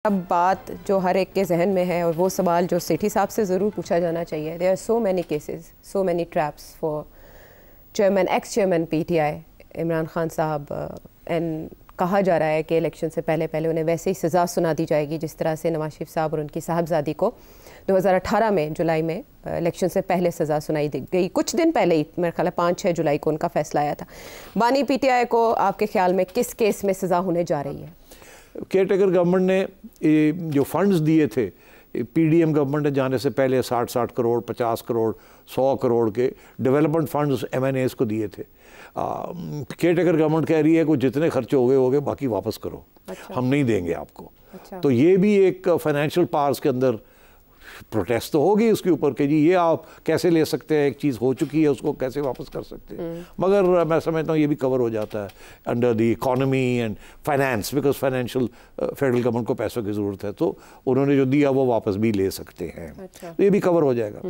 अब बात जो हर एक के जहन में है और वो सवाल जो सेठी साहब से ज़रूर पूछा जाना चाहिए, there are so many cases, so many traps for chairman, ex chairman PTI Imran Khan साहब, एंड कहा जा रहा है कि इलेक्शन से पहले उन्हें वैसे ही सज़ा सुना दी जाएगी जिस तरह से नवाज शरीफ साहब और उनकी साहबजादी को 2018 में जुलाई में इलेक्शन से पहले सज़ा सुनाई गई। कुछ दिन पहले ही, मेरे ख्याल है 5-6 जुलाई को उनका फैसला आया था। बानी पीटीआई को आपके ख्याल में किस केस में सज़ा होने जा रही है? केयरटेकर गवर्नमेंट ने जो फंड्स दिए थे पीडीएम गवर्नमेंट ने जाने से पहले 60 करोड़, 50 करोड़, 100 करोड़ के डेवलपमेंट फंड्स एमएनएस को दिए थे। केयरटेकर गवर्नमेंट कह रही है कि जितने खर्च हो गए बाकी वापस करो। अच्छा। हम नहीं देंगे आपको। अच्छा। तो ये भी एक फाइनेंशियल पावर्स के अंदर प्रोटेस्ट तो होगी उसके ऊपर कि जी ये आप कैसे ले सकते हैं, एक चीज़ हो चुकी है उसको कैसे वापस कर सकते हैं। मगर मैं समझता हूँ ये भी कवर हो जाता है under the economy and finance, because financial federal government को पैसों की ज़रूरत है तो उन्होंने जो दिया वो वापस भी ले सकते हैं। अच्छा। तो ये भी कवर हो जाएगा।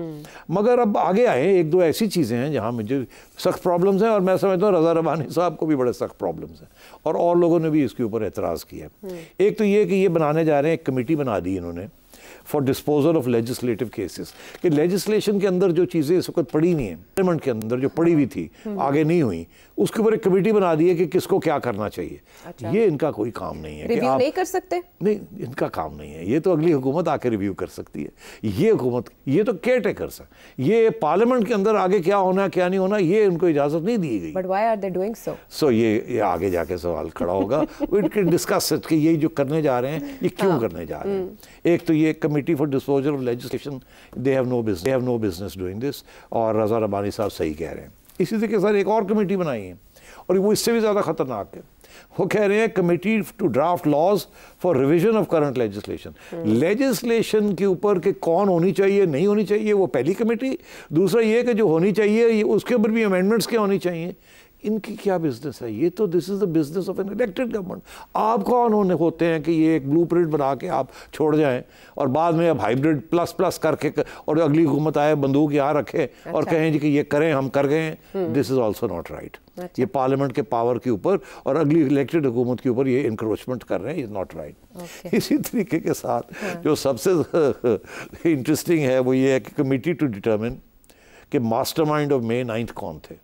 मगर अब आगे आए एक दो ऐसी चीज़ें हैं जहाँ मुझे सख्त प्रॉब्लम्स हैं और मैं समझता हूँ रज़ा रबानी साहब को भी बड़े सख्त प्रॉब्लम्स हैं और लोगों ने भी इसके ऊपर एतराज़ किया। एक तो ये कि ये बनाने जा रहे हैं, एक कमेटी बना दी इन्होंने for disposal of legislative cases, कि लेजिस्लेशन के अंदर जो चीज़ें इस वक्त पड़ी नहीं है, पार्लियामेंट के अंदर जो पड़ी हुई थी आगे नहीं हुई, उसके ऊपर एक कमेटी बना दी है कि किसको क्या करना चाहिए। अच्छा। ये इनका कोई काम नहीं है। रिव्यू नहीं कर सकते? नहीं, इनका काम नहीं है। ये तो अगली हुकूमत आके रिव्यू कर सकती है। ये हुकूमत, ये तो केयर टेकर्स है। ये पार्लियामेंट के अंदर आगे क्या होना क्या नहीं होना ये उनको इजाज़त नहीं दी गई। But why are they doing so? So ये आगे जाके सवाल खड़ा होगा। वी कैन डिस्कस इट कि ये जो करने जा रहे हैं ये क्यों करने जा रहे हैं। एक तो ये committee for disposal of legislation, they have no business doing this, और रज़ा रबानी साहब सही कह रहे हैं। इसी तरीके के साथ एक और कमेटी बनाई है और वो इससे भी ज़्यादा ख़तरनाक है। वो कह रहे हैं committee to draft laws for revision of current legislation. Legislation के ऊपर कि कौन होनी चाहिए नहीं होनी चाहिए वो पहली कमेटी, दूसरा ये कि जो होनी चाहिए उसके ऊपर भी अमेंडमेंट्स क्या होनी चाहिए। इनकी क्या बिजनेस है? ये तो this is the business of an elected government. आप कौन होते हैं कि ये एक ब्लूप्रिंट बना के आप छोड़ जाएं और बाद में अब हाइब्रिड प्लस करके और अगली हुकूमत आए बंदूक यहाँ रखे। अच्छा। और कहें जी कि ये करें, हम कर गए। This is also not right. ये पार्लियामेंट के पावर के ऊपर और अगली इलेक्टेड हुकूमत के ऊपर ये इंक्रोचमेंट कर रहे हैं, इज़ नॉट राइट। इसी तरीके के साथ जो सबसे इंटरेस्टिंग है वो ये है कि कमेटी टू डिटर्मिन कि मास्टरमाइंड ऑफ May 9 कौन थे।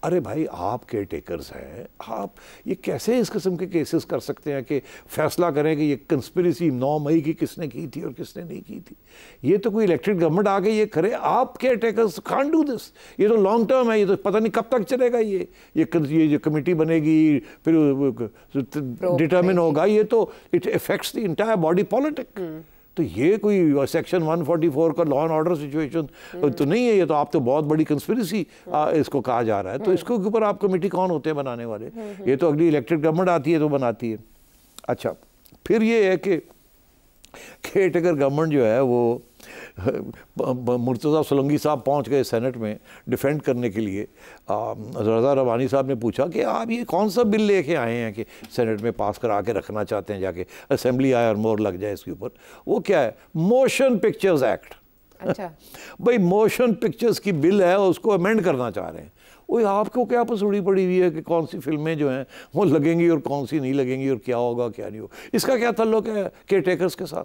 अरे भाई आप केयर टेकर्स हैं, आप ये कैसे इस किस्म के केसेस कर सकते हैं कि फैसला करें कि ये कंस्पिरेसी 9 मई की किसने की थी और किसने नहीं की थी। ये तो कोई इलेक्टेड गवर्नमेंट आके ये करे। आप care takers can't do this. ये तो लॉन्ग टर्म है, ये तो पता नहीं कब तक चलेगा। ये जो कमेटी बनेगी फिर डिटर्मिन होगा, ये तो it effects the entire body politic. तो ये कोई सेक्शन 144 का लॉ एंड ऑर्डर सिचुएशन तो नहीं है। ये तो आप तो बहुत बड़ी कंस्पिरेसी इसको कहा जा रहा है। तो इसके ऊपर आप कमेटी कौन होते हैं बनाने वाले? ये तो अगली इलेक्टेड गवर्नमेंट आती है तो बनाती है। अच्छा, फिर ये है कि केयरटेकर गवर्नमेंट जो है वो मुर्तज़ा सोलंकी साहब पहुंच गए सेनेट में डिफेंड करने के लिए। रज़ा रबानी साहब ने पूछा कि आप ये कौन सा बिल लेके आए हैं कि सेनेट में पास करा के रखना चाहते हैं, जाके असेंबली आए और मोहर लग जाए इसके ऊपर। वो क्या है? Motion pictures act. अच्छा। भाई मोशन पिक्चर्स की बिल है, उसको अमेंड करना चाह रहे हैं। वो आपको क्या पसूड़ी पड़ी हुई है कि कौन सी फिल्में जो हैं वो लगेंगी और कौन सी नहीं लगेंगी और क्या होगा क्या नहीं होगा। इसका क्या ताल्लुक है केयर टेकर्स के साथ?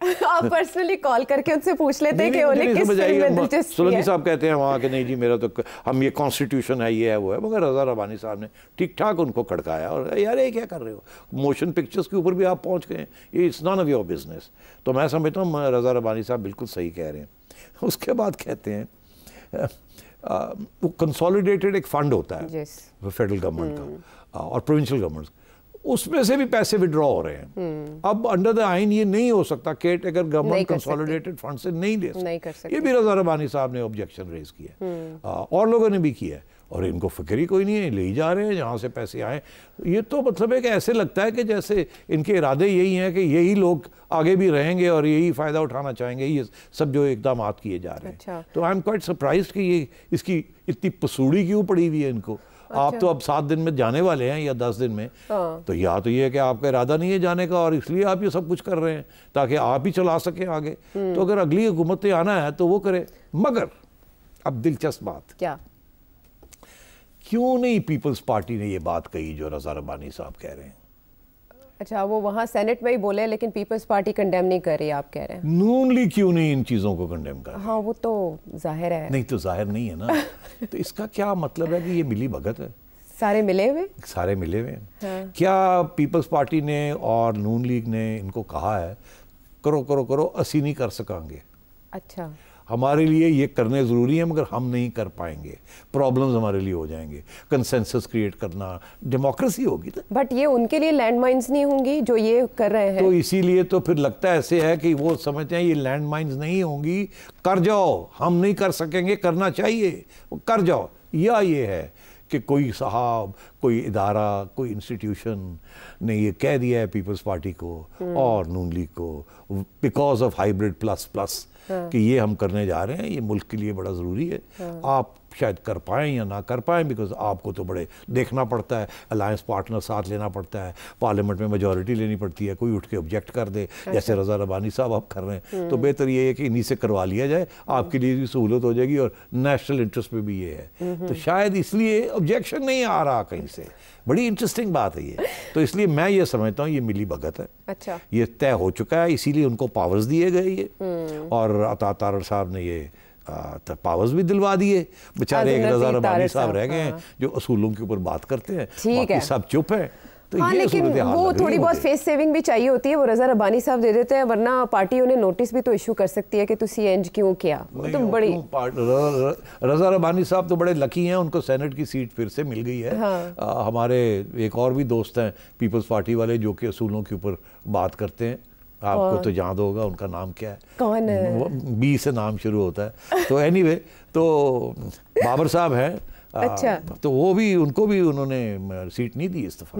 आप पर्सनली कॉल करके उनसे पूछ लेते हैं कि उन्हें किस फिल्म में दिलचस्पी है। सोलंकी साहब कहते हैं वहाँ के नहीं जी मेरा तो हम ये कॉन्स्टिट्यूशन है, ये है वो है। मगर रज़ा रबानी साहब ने ठीक ठाक उनको खड़काया और यार ये क्या कर रहे हो, मोशन पिक्चर्स के ऊपर भी आप पहुँच गए, ये it's none of your business. तो मैं समझता हूँ रज़ा रबानी साहब बिल्कुल सही कह रहे हैं। उसके बाद कहते हैं वो कंसोलिडेटेड एक फंड होता है फेडरल गवर्नमेंट का और प्रोविंशियल गवर्नमेंट, उसमें से भी पैसे विड्रॉ हो रहे हैं। अब अंडर द आइन ये नहीं हो सकता, care taker government consolidated fund से नहीं ले सकती। ये भी रज़ा रबानी साहब ने ऑब्जेक्शन रेज किया और लोगों ने भी किया और इनको फिक्र ही कोई नहीं है, ले ही जा रहे हैं जहाँ से पैसे आए। ये तो मतलब है कि ऐसे लगता है कि जैसे इनके इरादे यही हैं कि यही लोग आगे भी रहेंगे और यही फ़ायदा उठाना चाहेंगे, ये सब जो इकदाम किए जा रहे हैं। अच्छा। तो आई एम क्वाइट सरप्राइज्ड कि ये इसकी इतनी पसूड़ी क्यों पड़ी हुई है इनको। अच्छा। आप तो अब 7 दिन में जाने वाले हैं या 10 दिन में। तो या तो ये है कि आपका इरादा नहीं है जाने का और इसलिए आप ये सब कुछ कर रहे हैं ताकि आप ही चला सकें आगे। तो अगर अगली हुकूमत ने आना है तो वो करे। मगर अब दिलचस्प बात क्या, क्यों नहीं पीपल्स पार्टी ने ये बात कही जो रज़ा रबानी साहब कह रहे हैं? अच्छा, वो वहाँ सेनेट में ही बोले, लेकिन पीपल्स पार्टी कंडेम नहीं कर रही, आप कह रहे हैं। नून लीग क्यों नहीं इन चीज़ों को कंडेम कर रही? हाँ, वो तो जाहिर है। नहीं तो जाहिर नहीं है ना। तो इसका क्या मतलब है कि ये मिली भगत है, सारे मिले हुए, सारे मिले हुए हैं। हाँ। क्या पीपल्स पार्टी ने और नून लीग ने इनको कहा है करो करो करो, असी नहीं कर सकेंगे, अच्छा, हमारे लिए ये करने ज़रूरी है मगर हम नहीं कर पाएंगे, प्रॉब्लम्स हमारे लिए हो जाएंगे, कंसेंसस क्रिएट करना डेमोक्रेसी होगी ना। बट ये उनके लिए लैंडमाइंस नहीं होंगी जो ये कर रहे हैं, तो इसीलिए तो फिर लगता है ऐसे है कि वो समझते हैं ये लैंडमाइंस नहीं होंगी, कर जाओ, हम नहीं कर सकेंगे, करना चाहिए, कर जाओ। या ये है कि कोई साहब, कोई इदारा, कोई इंस्टीट्यूशन ने ये कह दिया है पीपल्स पार्टी को और नून लीग को because of hybrid plus plus कि ये हम करने जा रहे हैं, ये मुल्क के लिए बड़ा ज़रूरी है, आप शायद कर पाएँ या ना कर पाएँ, बिकॉज आपको तो बड़े देखना पड़ता है, अलायंस पार्टनर साथ लेना पड़ता है, पार्लियामेंट में मेजॉरिटी लेनी पड़ती है, कोई उठ के ऑब्जेक्ट कर दे, जैसे रज़ा रबानी साहब आप कर रहे हैं, तो बेहतर ये है कि इन्हीं से करवा लिया जाए, आपके लिए भी सहूलत हो जाएगी और नेशनल इंटरेस्ट में भी ये है। तो शायद इसलिए ऑब्जेक्शन नहीं आ रहा कहीं से। बड़ी इंटरेस्टिंग बात है ये। तो इसलिए मैं ये समझता हूँ ये मिली भगत है। अच्छा, ये तय हो चुका है, इसीलिए उनको पावर्स दिए गए ये, और अता तारड़ साहब ने ये पावर्स भी दिलवा दिए। बेचारे एक रज़ा रबानी साहब रह गए हैं जो असूलों के ऊपर बात करते हैं, बाकी सब चुप है। तो हाँ, लेकिन वो थोड़ी बहुत फेस सेविंग भी चाहिए होती है, वो रज़ा रबानी साहब दे देते हैं, वरना पार्टी उन्हें नोटिस भी तो इशू कर सकती है कि तुसी इंज क्यों किया। तो बड़ी रज़ा रबानी साहब तो बड़े लकी हैं, उनको सेनेट की सीट फिर से मिल गई है। हाँ। हमारे एक और भी दोस्त हैं पीपल्स पार्टी वाले जो कि असूलों के ऊपर बात करते हैं, आपको तो याद होगा उनका नाम क्या है, कौन है, बी से नाम शुरू होता है। तो एनीवे तो बाबर साहब हैं। अच्छा, तो वो भी, उनको भी उन्होंने सीट नहीं दी इस दफा।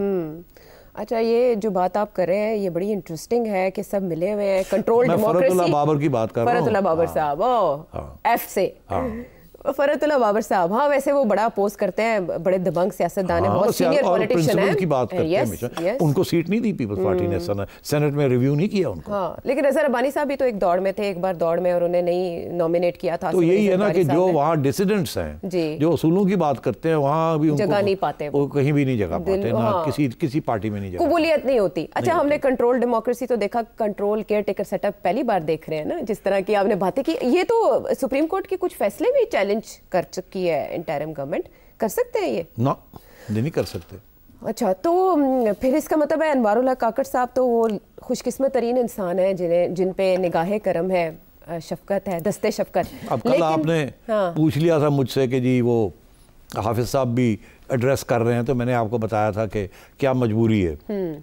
अच्छा, ये जो बात आप कर रहे हैं ये बड़ी इंटरेस्टिंग है कि सब मिले हुए हैं, कंट्रोल डेमोक्रेसी। फरतुल्लाह बाबर की बात कर रहा हूं, फरतुल्लाह बाबर साहब, एफ से फरतुल्लाह बाबर साहब। हाँ, वैसे वो बड़ा अपोज करते हैं, बड़े दबंग सियासतदान है, बहुत सीनियर पॉलिटिशियन है, की बात करते हैं हमेशा। उनको सीट नहीं दी पीपल्स पार्टी ने, सेनेट में रिव्यू नहीं किया उनको। हाँ, लेकिन रज़ा रबानी साहब भी तो एक दौड़ में थे, एक बार दौड़ में, और उन्हें नहीं नॉमिनेट किया था। तो यही है ना कि जो वहाँ डिसिडेंट्स हैं, जो असूलों की बात करते हैं, वहाँ भी जगह नहीं पाते, वो कहीं भी नहीं जगह पाते ना, किसी पार्टी में नहीं जगह, कबूलियत नहीं होती। अच्छा, हमने कंट्रोल डेमोक्रेसी तो देखा, कंट्रोल केयर टेकर सेटअप पहली बार देख रहे हैं ना, जिस तरह की आपने बातें की। ये तो सुप्रीम कोर्ट के कुछ फैसले भी चैलेंज कर चुकी है इंटरिम गवर्नमेंट, कर सकते हैं ये ना, नहीं कर सकते। अच्छा, तो फिर इसका मतलब है अनवारुल्लाह काकड़ साहब तो वो खुशकिस्मत तरीन इंसान है जिन पे निगाहे करम है, शफकत है, दस्ते शफकत। अब कल आपने पूछ लिया था मुझसे कि जी वो हाफिज साहब भी एड्रेस कर रहे हैं, तो मैंने आपको बताया था कि क्या मजबूरी है।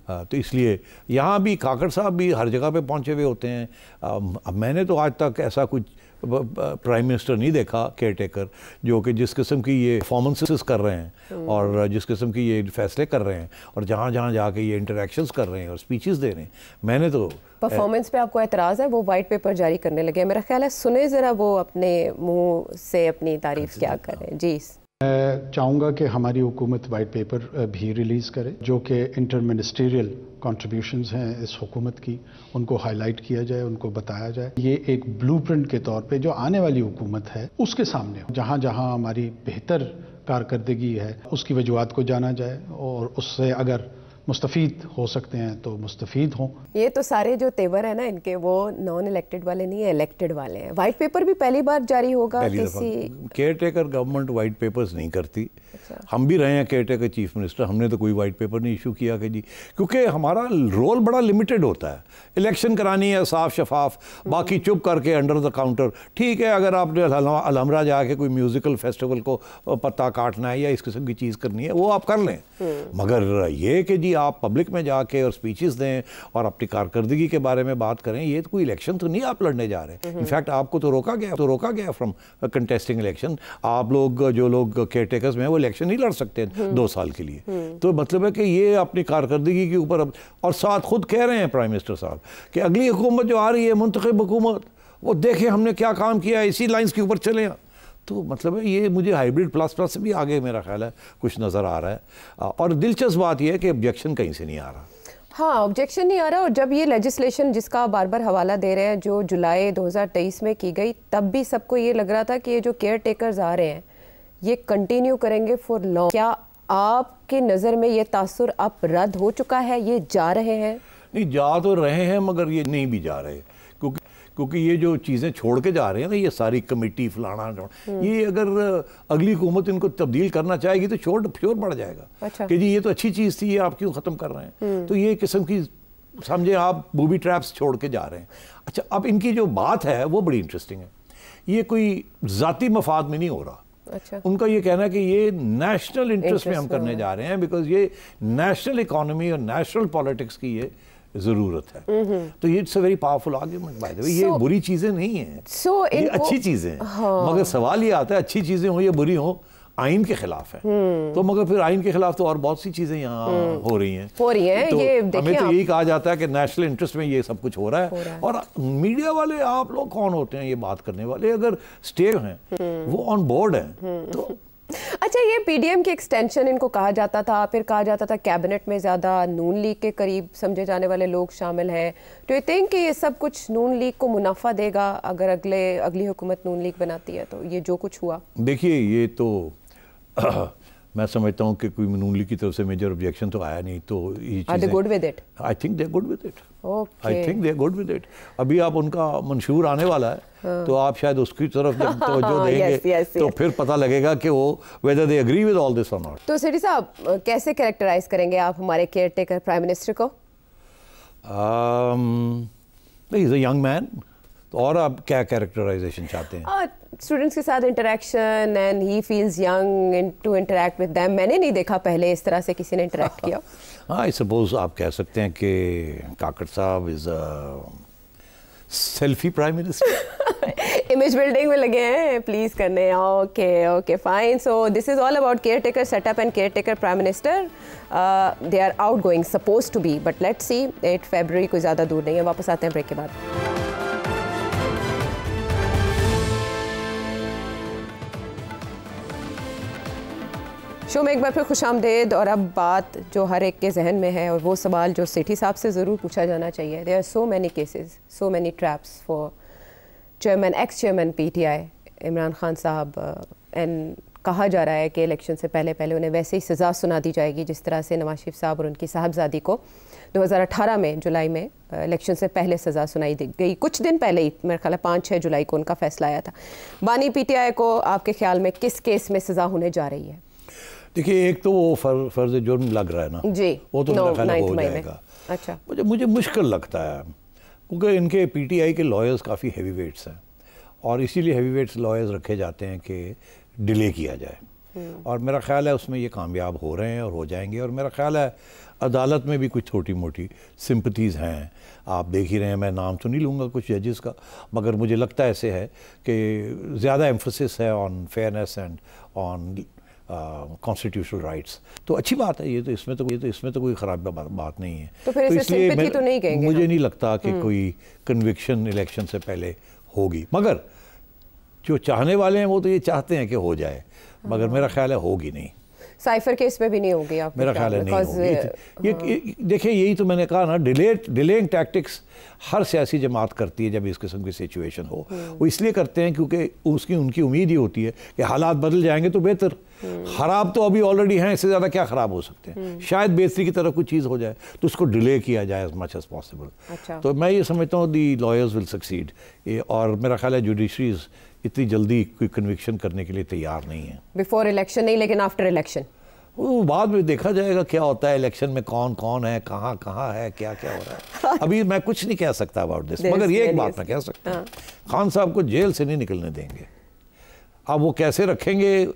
तो इसलिए यहाँ भी काकड़ साहब भी हर जगह पे पहुँचे हुए होते हैं। अब मैंने तो आज तक ऐसा कुछ प्राइम मिनिस्टर नहीं देखा केयर टेकर जो कि जिस किस्म की ये परफॉर्मेंसेस कर रहे हैं और जिस किस्म की ये फैसले कर रहे हैं और जहाँ जहाँ जाके ये इंटरेक्शंस कर रहे हैं और स्पीचेस दे रहे हैं। मैंने तो परफॉर्मेंस पे आपको एतराज़ है, वो वाइट पेपर जारी करने लगे, मेरा ख्याल है सुने ज़रा वो अपने मुंह से अपनी तारीफ क्या करें। जी, मैं चाहूँगा कि हमारी हुकूमत वाइट पेपर भी रिलीज़ करे जो कि इंटर मिनिस्ट्रियल कॉन्ट्रीब्यूशंस हैं इस हुकूमत की, उनको हाईलाइट किया जाए, उनको बताया जाए। ये एक ब्लूप्रिंट के तौर पे जो आने वाली हुकूमत है उसके सामने जहाँ जहाँ हमारी बेहतर कारकर्दगी है उसकी वजूहात को जाना जाए और उससे अगर मुस्तफ़ीद हो सकते हैं तो मुस्तफ़ीद हों। ये तो सारे जो तेवर है ना इनके, वो नॉन इलेक्टेड वाले नहीं है, इलेक्टेड वाले हैं। वाइट पेपर भी पहली बार जारी होगा किसी care taker government white papers नहीं करती। हम भी रहे हैं केयर टेकर चीफ मिनिस्टर, हमने तो कोई वाइट पेपर नहीं इशू किया कि जी, क्योंकि हमारा रोल बड़ा लिमिटेड होता है। इलेक्शन करानी है साफ शफाफ, बाकी चुप करके अंडर द काउंटर। ठीक है, अगर आपने अलहमरा जाके कोई म्यूजिकल फेस्टिवल को पत्ता काटना है या इस किस्म की चीज़ करनी है वो आप कर लें, मगर ये कि जी आप पब्लिक में जाके और स्पीचेस दें और अपनी कारकर्दगी के बारे में बात करें, ये तो कोई इलेक्शन तो नहीं आप लड़ने जा रहे। इनफैक्ट आपको तो रोका गया फ्रॉम कंटेस्टिंग इलेक्शन। आप लोग जो लोग केयर टेकर्स में हैं वो इलेक्शन नहीं लड़ सकते 2 साल के लिए। तो मतलब है कि ये अपनी कारकर्दगी के ऊपर और साथ खुद कह रहे हैं प्राइम मिनिस्टर साहब कि अगली हुकूमत जो आ रही है मुंतखब हुकूमत, वो देखें हमने क्या काम किया है, इसी लाइन्स के ऊपर चले। तो मतलब है ये मुझे हाइब्रिड प्लस से भी आगे मेरा ख्याल है कुछ नज़र आ रहा है। और दिलचस्प बात यह है कि ऑब्जेक्शन कहीं से नहीं आ रहा। हाँ, ऑब्जेक्शन नहीं आ रहा। और जब ये लेजिस्लेशन जिसका बार बार हवाला दे रहे हैं जो जुलाई 2023 में की गई, तब भी सबको ये लग रहा था कि ये जो केयर टेकर्स आ रहे हैं ये कंटिन्यू करेंगे फॉर लॉन्ग। क्या आपके नज़र में ये तासुर अब रद्द हो चुका है, ये जा रहे हैं? नहीं, जा तो रहे हैं मगर ये नहीं भी जा रहे, क्योंकि ये जो चीज़ें छोड़ के जा रहे हैं ना, ये सारी कमेटी फलाना, ये अगर अगली हुकूमत इनको तब्दील करना चाहेगी तो श्योर बढ़ जाएगा। अच्छा। कि जी ये तो अच्छी चीज़ थी, ये आप क्यों ख़त्म कर रहे हैं? तो ये किस्म की समझे आप बूबी ट्रैप्स छोड़ के जा रहे हैं। अच्छा, अब इनकी जो बात है वो बड़ी इंटरेस्टिंग है। ये कोई ज़ाती मफाद में नहीं हो रहा। अच्छा। उनका ये कहना है कि ये नेशनल इंटरेस्ट में हम करने जा रहे हैं, बिकॉज ये नेशनल इकोनॉमी और नेशनल पॉलिटिक्स की ये ज़रूरत है। तो ये it's a very powerful argument by the way. ये बुरी चीज़ें नहीं हैं, ये अच्छी चीज़ें हैं। मगर सवाल ये आता है, अच्छी चीज़ें हो या बुरी हो, आइन के खिलाफ है। तो मगर फिर आइन के खिलाफ तो और बहुत सी चीजें यहाँ हो रही हैं। तो ये हमें तो यही कहा जाता है कि नेशनल इंटरेस्ट में ये सब कुछ हो रहा है। और मीडिया वाले, आप लोग कौन होते हैं ये बात करने वाले? अगर स्टेट हैं वो ऑन बोर्ड हैं तो। अच्छा, ये पीडीएम की एक्सटेंशन इनको कहा जाता था, फिर कहा जाता था कैबिनेट में ज़्यादा नून लीग के करीब समझे जाने वाले लोग शामिल हैं। तो यू थिंक कि ये सब कुछ नून लीग को मुनाफा देगा अगर अगली हुकूमत नून लीग बनाती है? तो ये जो कुछ हुआ, देखिए ये तो मैं समझता हूँ कि कोई नून लीग की तरफ से मेजर ऑब्जेक्शन तो आया नहीं। तो ये Are they good with it? I think they are good with it. Okay. I think they are good with it. अभी आप उनका मंशूर आने वाला है, तो आप शायद उसकी तरफ जब तवज्जो देंगे तो फिर पता लगेगा कि वो whether they agree with all this और नॉट। तो सिटी साहब, कैसे कैरेक्टराइज करेंगे आप हमारे केयर टेकर प्राइम मिनिस्टर को? He is a young man. और आप क्या कैरेक्टराइजेशन चाहते हैं? स्टूडेंट्स के साथ interaction and he feels young to interact with them. मैंने नहीं देखा पहले इस तरह से किसी ने इंटरेक्ट किया। हाँ, आई सपोज आप कह सकते हैं कि काकड़ साहब is a selfie prime minister. Image building में लगे हैं प्लीज करने। Okay fine. So this is all about caretaker setup and caretaker prime minister. They are outgoing, suppose to be, but let's see. 8 फरवरी कोई ज़्यादा दूर नहीं है। वापस आते हैं ब्रेक के बाद। शो में एक बार फिर खुशामदेद। और अब बात जो हर एक के जहन में है, और वो सवाल जो सेठी साहब से ज़रूर पूछा जाना चाहिए। There are so many cases, so many traps for chairman, ex chairman PTI Imran Khan साहब। एंड कहा जा रहा है कि इलेक्शन से पहले उन्हें वैसे ही सज़ा सुना दी जाएगी जिस तरह से नवाज शरीफ साहब और उनकी साहबजादी को 2018 में जुलाई में इलेक्शन से पहले सज़ा सुनाई दी गई। कुछ दिन पहले ही, मेरे ख्याल है 5-6 जुलाई को उनका फैसला आया था। बानी पीटीआई को आपके ख्याल में किस केस में सज़ा होने जा रही है? देखिए, एक तो वो फर्ज जुर्म लग रहा है ना जी, वो तो मेरा ख्याल हो जाएगा। अच्छा, मुझे मुश्किल लगता है क्योंकि इनके पीटीआई के लॉयर्स काफ़ी हैवी वेट्स हैं, और इसीलिए हैवी वेट्स लॉयर्स रखे जाते हैं कि डिले किया जाए। और मेरा ख्याल है उसमें ये कामयाब हो रहे हैं और हो जाएंगे। और मेरा ख्याल है अदालत में भी कुछ छोटी मोटी सिंपथीज़ हैं, आप देख ही रहे हैं। मैं नाम तो नहीं लूँगा कुछ जजेस का, मगर मुझे लगता ऐसे है कि ज़्यादा एम्फोसिस है on fairness and on constitutional rights. तो अच्छी बात है ये तो, इसमें तो कोई ख़राब बात नहीं है। तो फिर इसलिए तो नहीं कहेंगे, मुझे नहीं लगता कि कोई कन्विक्शन इलेक्शन से पहले होगी। मगर जो चाहने वाले हैं वो तो ये चाहते हैं कि हो जाए, मगर मेरा ख्याल है होगी नहीं। साइफर केस में भी नहीं होगी आप? मेरा ख्याल है नहीं होगी। ये देखिए, यही तो मैंने कहा ना, डिलेइंग टैक्टिक्स हर सियासी जमात करती है जब इस किस्म की सिचुएशन हो। वो इसलिए करते हैं क्योंकि उनकी उम्मीद ही होती है कि हालात बदल जाएंगे तो बेहतर। ख़राब तो अभी ऑलरेडी हैं, इससे ज़्यादा क्या ख़राब हो सकते हैं? शायद बेहतरी की तरफ कुछ चीज़ हो जाए तो उसको डिले किया जाए एज मच एज पॉसिबल। अच्छा। तो मैं ये समझता हूँ दी लॉयर्स विल सक्सीड। और मेरा ख्याल है जुडिशरीज इतनी जल्दी कोई कन्विक्शन करने के लिए तैयार नहीं है। बिफोर इलेक्शन नहीं, लेकिन आफ्टर इलेक्शन वो बाद में देखा जाएगा क्या होता है। इलेक्शन में कौन कौन है, कहाँ है, क्या हो रहा है। अभी मैं कुछ नहीं कह सकता अबाउट दिस, मगर ये एक बात मैं कह सकता हूँ, खान साहब को जेल से नहीं निकलने देंगे। अब वो कैसे रखेंगे,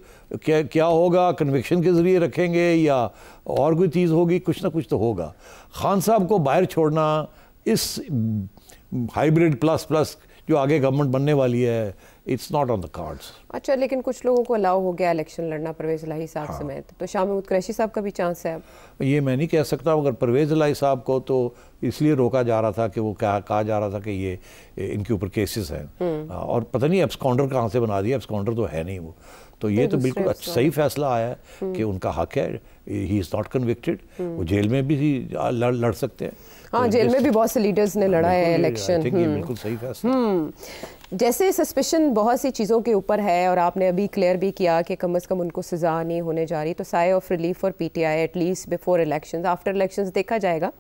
क्या होगा, कन्विक्शन के ज़रिए रखेंगे या और कोई चीज़ होगी, कुछ ना कुछ तो होगा। खान साहब को बाहर छोड़ना इस हाइब्रिड प्लस जो आगे गवर्नमेंट बनने वाली है, it's not on the cards. अच्छा, लेकिन कुछ लोगों को अलाउ हो गया इलेक्शन लड़ना, परवेज़ इलाही साहब समेत। तो शाह महमूद कुरैशी साहब का भी चांस है अब? ये मैं नहीं कह सकता, मगर परवेज़ इलाही साहब को तो इसलिए रोका जा रहा था कि वो कहा जा रहा था कि ये इनके ऊपर केसेस हैं, और पता नहीं एब्सकॉन्डर कहाँ से बना दिया। एब्सकॉन्डर तो है नहीं वो। तो ये तो बिल्कुल सही फैसला आया है कि उनका हक है, ही इज़ नॉट कन्विक्टेड। वो जेल में भी लड़ सकते हैं। हाँ, जेल में भी बहुत से लीडर्स ने लड़ा है इलेक्शन। बिल्कुल सही फैसला। जैसे सस्पिशन बहुत सी चीज़ों के ऊपर है और आपने अभी क्लियर भी किया कि कम से कम उनको सज़ा नहीं होने जा रही, तो Sai of relief for PTI at least before elections, after elections देखा जाएगा।